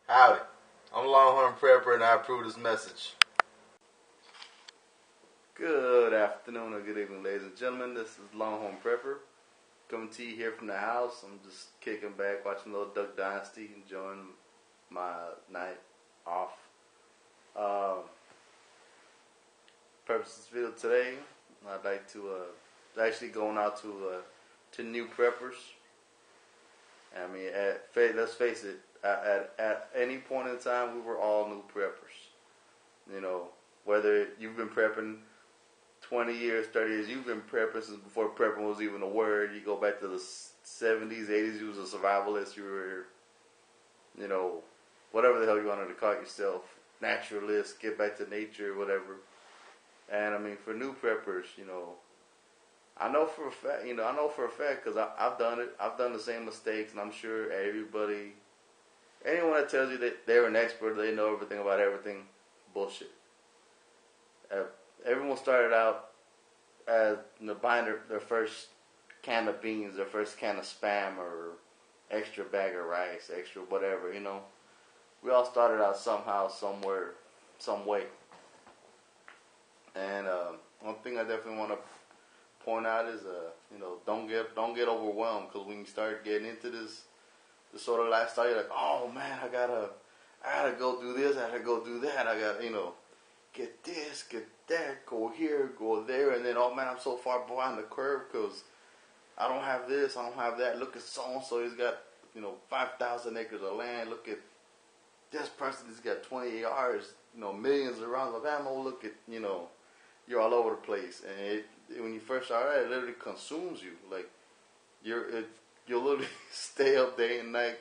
Howdy, I'm Longhorn Prepper and I approve this message. Good afternoon or good evening, ladies and gentlemen. This is Longhorn Prepper coming to you here from the house. I'm just kicking back, watching a little Duck Dynasty, enjoying my night off. Purpose of this video today, I'd like to actually going out to new preppers. I mean, let's face it, at any point in time, we were all new preppers. You know, whether you've been prepping 20 years, 30 years, you've been prepping since before prepping was even a word. You go back to the 70s, 80s, you was a survivalist, you were, you know, whatever the hell you wanted to call yourself, naturalist, get back to nature, whatever. And I mean, for new preppers, you know, I know for a fact, because I've done it. I've done the same mistakes, and I'm sure anyone that tells you that they're an expert, they know everything about everything, bullshit. Everyone started out as buying their first can of beans, their first can of Spam, or extra bag of rice, extra whatever, you know. We all started out somehow, somewhere, some way. And one thing I definitely want to point out is, you know, don't get overwhelmed, because when you start getting into this sort of lifestyle, you're like, oh man, I gotta go do this, I gotta go do that, I gotta, you know, get this, get that, go here, go there, and then, oh man, I'm so far behind the curve because I don't have this, I don't have that. Look at so-and-so, he's got, you know, 5,000 acres of land. Look at this person, he's got 20 ARs, you know, millions of rounds of ammo. Look at, you know, you're all over the place. And when you first start out, it literally consumes you. Like, you'll literally stay up day and night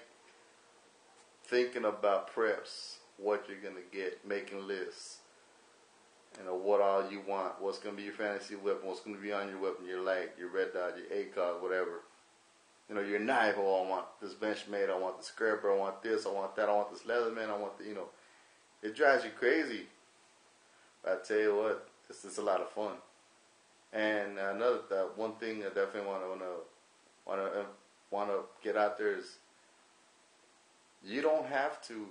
thinking about preps, what you're going to get, making lists. You know, what all you want, what's going to be your fantasy weapon, what's going to be on your weapon, your light, your red dot, your ACOG, whatever. You know, your knife, oh, I want this Benchmade, I want the scraper, I want this, I want that, I want this Leatherman, I want the, you know. It drives you crazy. But I tell you what, it's a lot of fun. And one thing I definitely want to get out there is, you don't have to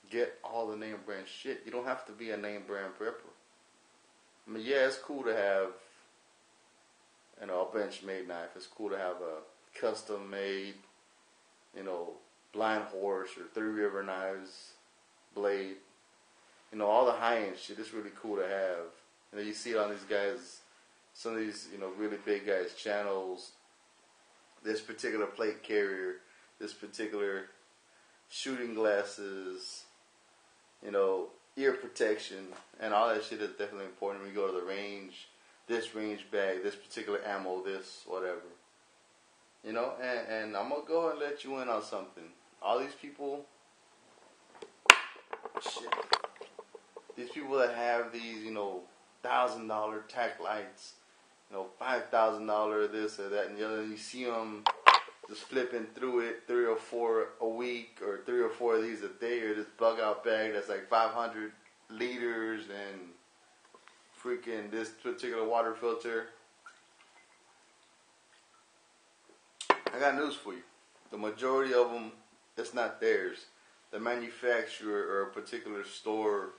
get all the name brand shit. You don't have to be a name brand prepper. I mean, yeah, it's cool to have, you know, a Benchmade knife. It's cool to have a custom made, you know, Blind Horse or Three River Knives blade. You know, all the high end shit. It's really cool to have. You know, you see it on these guys, some of these, you know, really big guys' channels. This particular plate carrier, this particular shooting glasses, you know, ear protection, and all that shit is definitely important when you go to the range. This range bag, this particular ammo, this, whatever. You know, and I'm going to go and let you in on something. All these people, these people that have these, you know, $1,000 tack lights, you know, $5,000 this or that, and the other, you see them just flipping through it, 3 or 4 a week, or 3 or 4 of these a day, or this bug out bag that's like 500 liters, and freaking this particular water filter. I got news for you. The majority of them, it's not theirs. The manufacturer or a particular store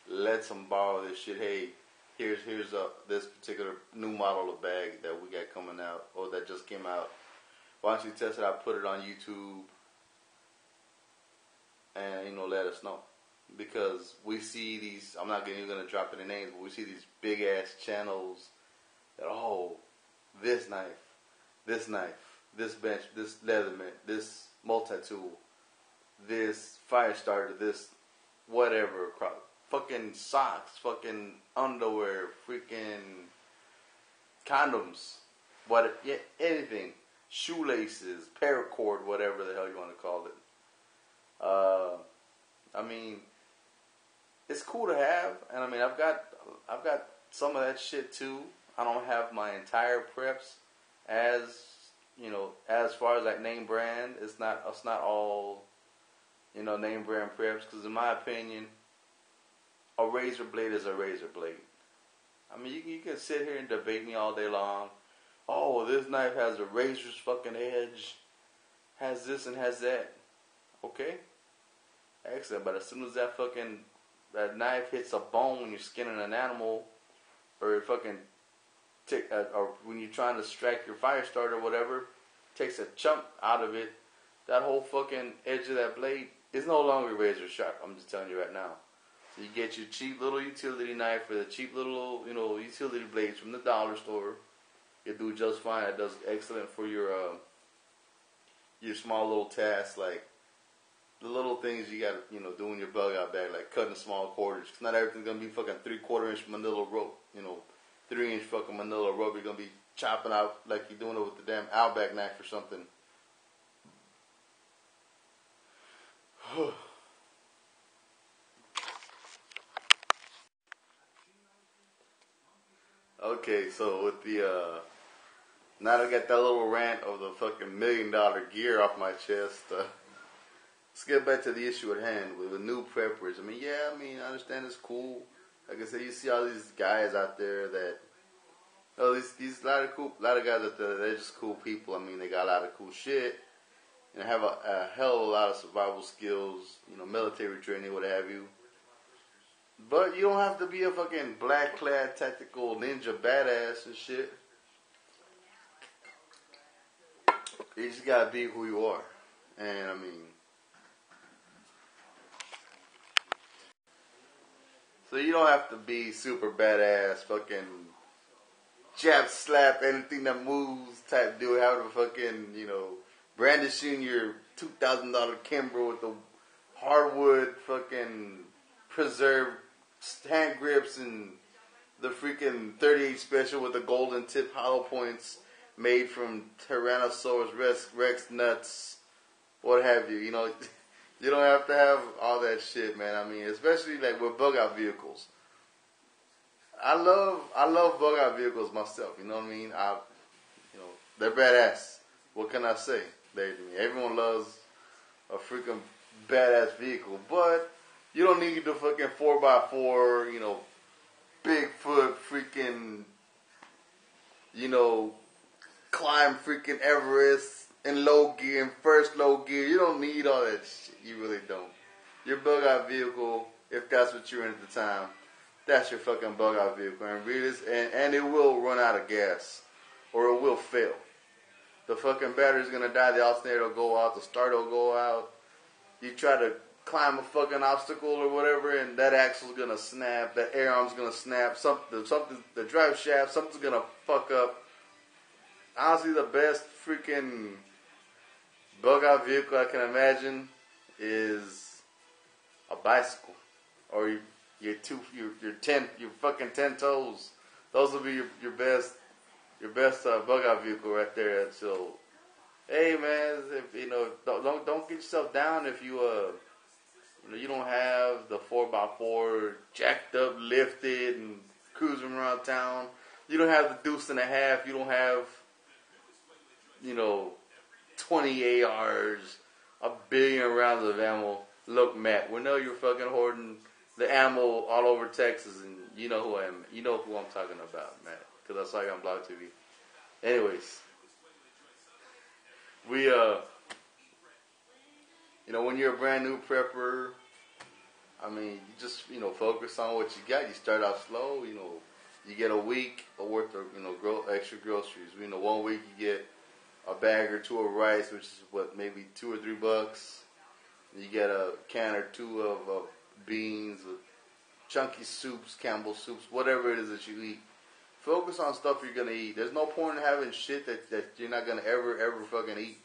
lets them borrow this shit. Hey, here's this particular new model of bag that we got coming out, or that just came out. Why don't you test it out, put it on YouTube, and, you know, let us know. Because we see these, I'm not even going to drop any names, but we see these big ass channels that, oh, this knife, this bench, this Leatherman, this multi-tool, this fire starter, this whatever, fucking socks, fucking underwear, freaking condoms, anything. Shoelaces, paracord, whatever the hell you want to call it. I mean, it's cool to have, and I mean, I've got some of that shit too. I don't have my entire preps as, you know, as far as like name brand. It's not all, you know, name brand preps, because in my opinion, a razor blade is a razor blade. I mean, you can sit here and debate me all day long. Oh, this knife has a razor's fucking edge, has this and has that. Okay. excellent. But as soon as that knife hits a bone when you're skinning an animal, or or when you're trying to strike your fire starter or whatever, takes a chunk out of it, that whole fucking edge of that blade is no longer razor sharp. I'm just telling you right now. So you get your cheap little utility knife or the cheap little, utility blades from the dollar store. It do just fine. It does excellent for your small little tasks, like the little things you got to, do in your bug out bag, like cutting small quarters. Cause not everything's gonna be fucking 3/4 inch manila rope, 3-inch fucking manila rope. You're gonna be chopping out like you're doing it with the damn Outback knife or something. Okay, so with the now that I got that little rant of the fucking $1 million gear off my chest, let's get back to the issue at hand with the new preppers. I understand it's cool. Like I said, you see all these guys out there that, these a lot of guys out there, they're just cool people. They got a lot of cool shit, and have a hell of a lot of survival skills, military training, what have you. But you don't have to be a fucking black-clad tactical ninja badass and shit. You just gotta be who you are. And so you don't have to be super badass, fucking jab slap anything that moves type dude. Having a fucking, brandishing your $2,000 Kimbrough with the hardwood fucking preserved hand grips and the freaking 38 special with the golden tip hollow points made from Tyrannosaurus Rex nuts, what have you. You don't have to have all that shit, man. Especially like with bug out vehicles. I love bug out vehicles myself. You know what I mean? They're badass. What can I say? Everyone loves a freaking badass vehicle, but you don't need the fucking 4x4, Bigfoot freaking, climb freaking Everest in low gear, in first low gear. You don't need all that shit. You really don't. Your bug out vehicle, if that's what you're in at the time, that's your fucking bug out vehicle. And it will run out of gas. Or it will fail. The fucking battery's gonna die, the alternator will go out, the starter will go out. You try to climb a fucking obstacle or whatever, and that axle's gonna snap, that air arm's gonna snap, the drive shaft, something's gonna fuck up. Honestly, the best freaking bug out vehicle I can imagine is a bicycle, or your fucking 10 toes. Those will be your best bug out vehicle right there. So, hey man, don't get yourself down if you don't have the 4x4 jacked up, lifted, and cruising around town. You don't have the deuce and a half. You don't have 20 ARs, a billion rounds of ammo. Look, Matt, we know you're fucking hoarding the ammo all over Texas, and you know who I am. You know who I'm talking about, Matt, because I saw you on Blog TV. Anyways, we when you're a brand new prepper, you just focus on what you got. You start out slow. You get a week worth of extra groceries. 1 week you get a bag or two of rice, which is maybe $2 or $3. You get a can or two of beans, with chunky soups, Campbell soups, whatever it is that you eat. Focus on stuff you're gonna eat. There's no point in having shit that you're not gonna ever fucking eat,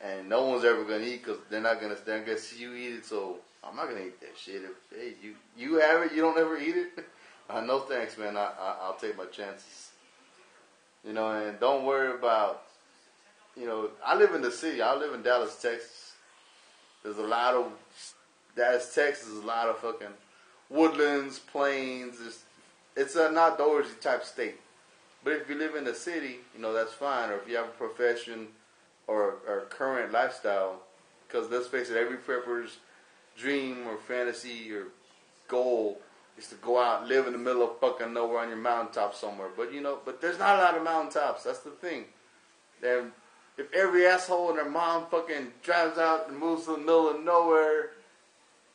and no one's ever gonna eat because they're gonna see you eat it. So I'm not gonna eat that shit. If you have it, you don't ever eat it. No thanks, man. I'll take my chances. And don't worry about. I live in the city. I live in Dallas, Texas. There's a lot of Dallas, Texas. Is a lot of fucking woodlands, plains. It's an outdoorsy type state. But if you live in the city, that's fine. Or if you have a profession or current lifestyle, because let's face it, every prepper's dream or fantasy or goal is to go out and live in the middle of fucking nowhere on your mountaintop somewhere. But there's not a lot of mountaintops. That's the thing. And if every asshole and their mom fucking drives out and moves to the middle of nowhere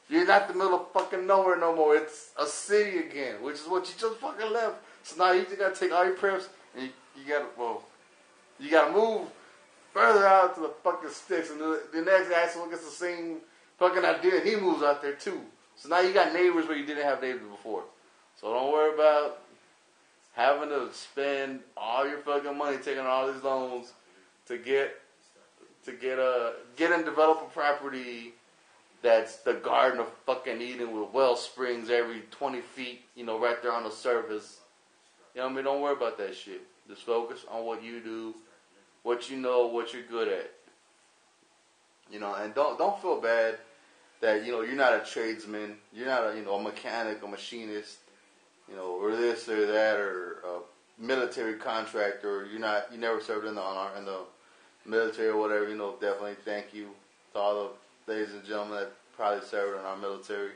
You're not the middle of fucking nowhere no more. It's a city again, which is what you just fucking left. So now you just gotta take all your preps and you gotta move further out to the fucking sticks. And the next asshole gets the same fucking idea and he moves out there too. So now you got neighbors where you didn't have neighbors before. So don't worry about having to spend all your fucking money taking all these loans to get and develop a property that's the Garden of fucking Eden with well springs every 20 feet, right there on the surface. You know what I mean? Don't worry about that shit. Just focus on what you do, what you know, what you're good at. And don't feel bad that, you're not a tradesman, you're not a mechanic, a machinist, or this or that, or a military contractor. You never served in the military or whatever. Definitely thank you to all the ladies and gentlemen that probably served in our military,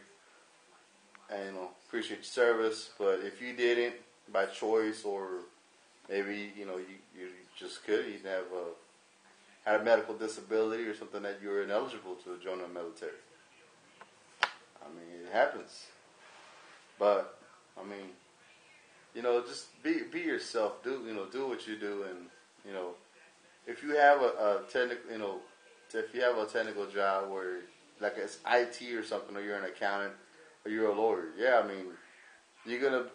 and appreciate your service. But if you didn't by choice, or maybe you just could, you had a medical disability or something that you were ineligible to join the military. I mean, it happens. But just be yourself. Do what you do, and if you have a technical job where like it's IT or something, or you're an accountant or you're a lawyer,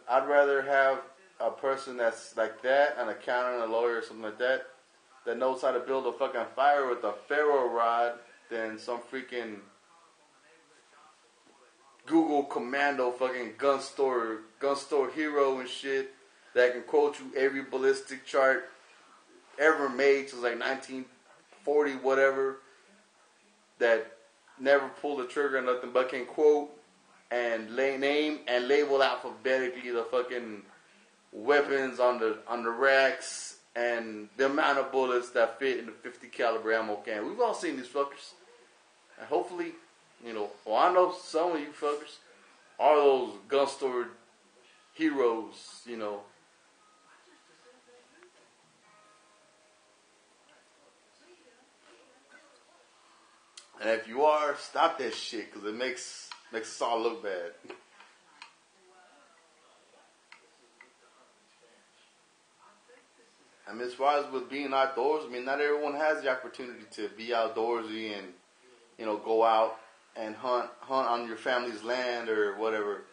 I'd rather have a person that's like that, an accountant, a lawyer, or something like that knows how to build a fucking fire with a ferro rod than some freaking Google commando fucking gun store hero and shit that can quote you every ballistic chart ever made since like 1940 whatever, that never pulled the trigger or nothing but can quote and name and label alphabetically the fucking weapons on the racks and the amount of bullets that fit in the 50 caliber ammo can. We've all seen these fuckers, and hopefully, I know some of you fuckers are those gun store heroes, And if you are, stop that shit, because it makes us all look bad. As far as with being outdoors, not everyone has the opportunity to be outdoorsy and, go out and hunt on your family's land or whatever.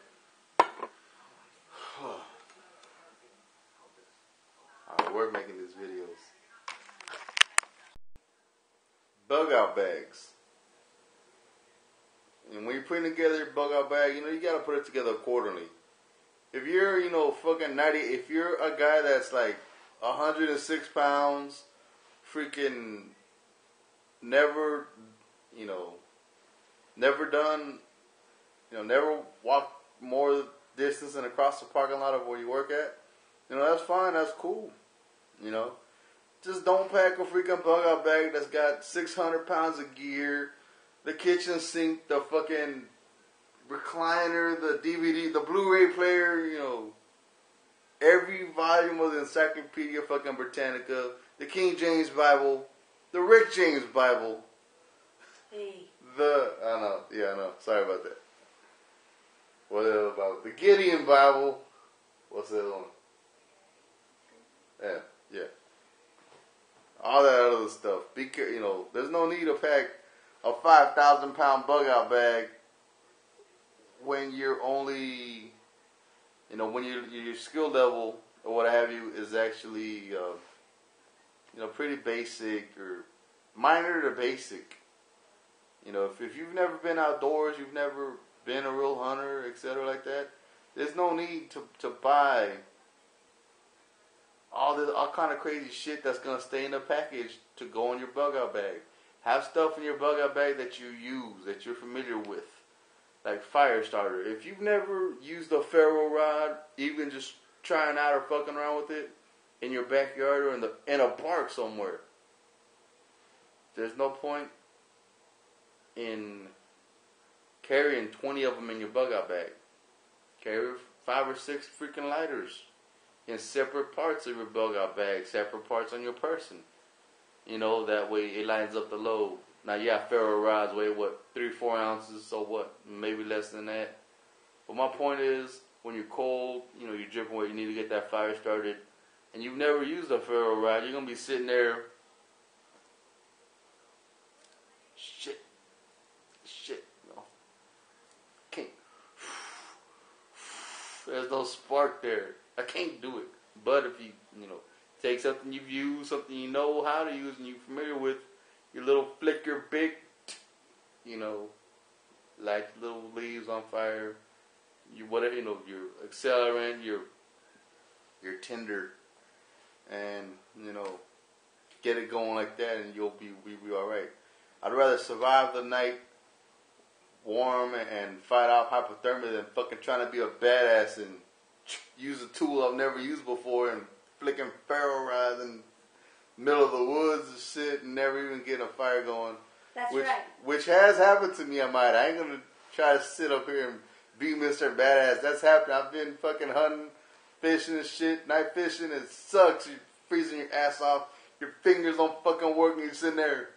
We're making these videos. Bug out bags. And when you're putting together your bug out bag, you gotta put it together accordingly. If you're, fucking 90, if you're a guy that's like 106 pounds, freaking never walked more distance than across the parking lot of where you work at, that's fine, that's cool. Just don't pack a freaking bug out bag that's got 600 pounds of gear, the kitchen sink, the fucking recliner, the DVD, the Blu-ray player, every volume of the Encyclopedia fucking Britannica, the King James Bible, the Rick James Bible. Hey. I know. Sorry about that. What else about the Gideon Bible? What's the other one? Yeah. All that other stuff. Be careful. There's no need to pack a 5,000-pound bug out bag when you're only, when your skill level or what have you is actually, pretty basic or minor to basic. If you've never been outdoors, you've never been a real hunter, etc. like that, there's no need to buy all kind of crazy shit that's gonna stay in the package to go in your bug out bag. Have stuff in your bug out bag that you use, that you're familiar with, like fire starter. If you've never used a ferro rod, even just trying out or fucking around with it in your backyard or in a park somewhere, there's no point in carrying 20 of them in your bug out bag. Carry 5 or 6 freaking lighters in separate parts of your bug out bag, separate parts on your person. That way it lines up the load. Now, yeah, ferro rods weigh, 3-4 ounces, so what? Maybe less than that. But my point is, when you're cold, you're dripping wet, you need to get that fire started, and you've never used a ferro rod, you're going to be sitting there, shit, can't, there's no spark there. I can't do it. But if you take something you've used, something you know how to use and you're familiar with, your little flicker big, light little leaves on fire, your accelerant, your tinder, and get it going like that, and we'll be all right. I'd rather survive the night warm and fight off hypothermia than fucking trying to be a badass and use a tool I've never used before and flicking ferro rods in the middle of the woods and shit and never even getting a fire going. That's right. Which has happened to me, I ain't gonna try to sit up here and be Mr. Badass. That's happened. I've been fucking hunting, fishing and shit, night fishing. It sucks. You're freezing your ass off. Your fingers don't fucking work and you're sitting there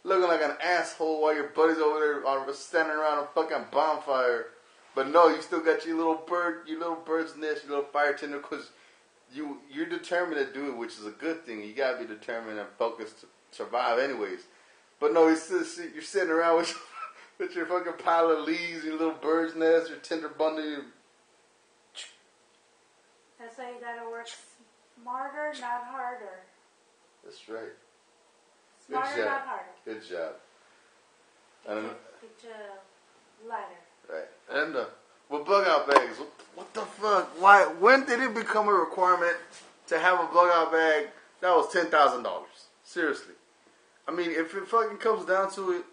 looking like an asshole while your buddies over there are standing around a fucking bonfire. But no, you still got your little bird's nest, your little fire tinder, because you're determined to do it, which is a good thing. You gotta be determined and focused to survive anyways. But no, you're sitting around with your fucking pile of leaves, your little bird's nest, your tinder bundle. That's why you gotta work smarter, not harder. That's right. Smarter, not harder. Good job. Get your lighter. Right. And with bug out bags, what the fuck? Why? When did it become a requirement to have a bug out bag that was $10,000? Seriously. I mean, if it fucking comes down to it,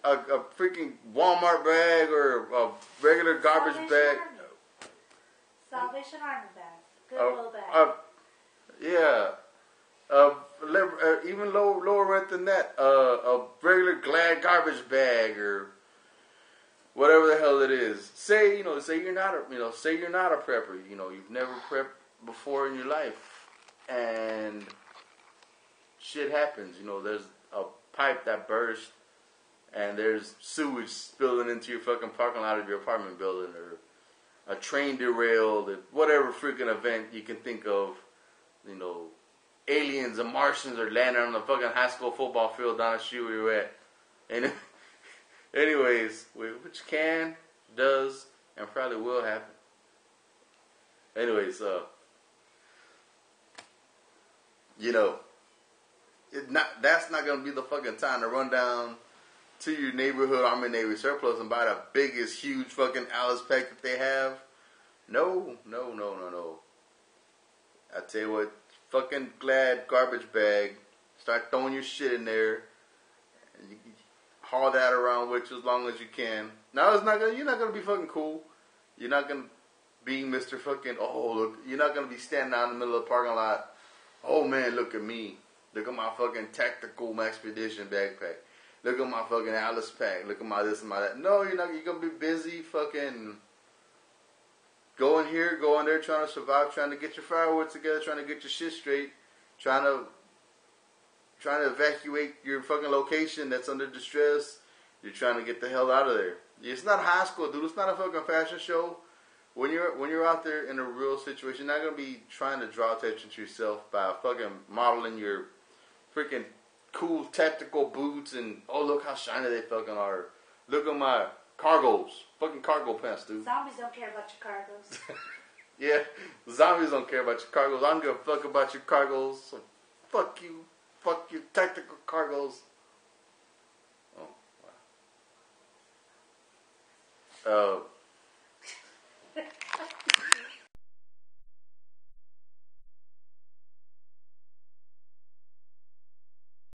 a freaking Walmart bag or a regular garbage bag. Salvation Army bag. Goodwill bag. Yeah. Even lower rent than that. A regular Glad garbage bag or whatever the hell it is. Say you're not a prepper. You've never prepped before in your life, and shit happens. There's a pipe that burst, and there's sewage spilling into your fucking parking lot of your apartment building, or a train derailed, or whatever freaking event you can think of. Aliens and Martians are landing on the fucking high school football field down the street where you're at. And anyways, which does, and probably will happen. Anyways, that's not gonna be the fucking time to run down to your neighborhood Army Navy surplus and buy the biggest, huge fucking Alice pack that they have. No. I tell you what, fucking Glad garbage bag. Start throwing your shit in there. And you haul that around with you as long as you can. Now you're not gonna be fucking cool. You're not gonna be Mr. fucking, look, you're not gonna be standing out in the middle of the parking lot. Oh man, look at me. Look at my fucking tactical expedition backpack. Look at my fucking Alice pack. Look at my this and my that. No, you're not. You're gonna be busy fucking going here, going there, trying to survive, trying to get your firewood together, trying to get your shit straight, trying to evacuate your fucking location that's under distress. You're trying to get the hell out of there. It's not high school, dude. It's not a fucking fashion show. When you're out there in a real situation, you're not gonna be trying to draw attention to yourself by fucking modeling your freaking cool tactical boots and look how shiny they fucking are. Look at my cargos, fucking cargo pants, dude. Zombies don't care about your cargos. Yeah, zombies don't care about your cargos. I don't give a fuck about your cargos. So fuck you, tactical cargos. Oh, wow.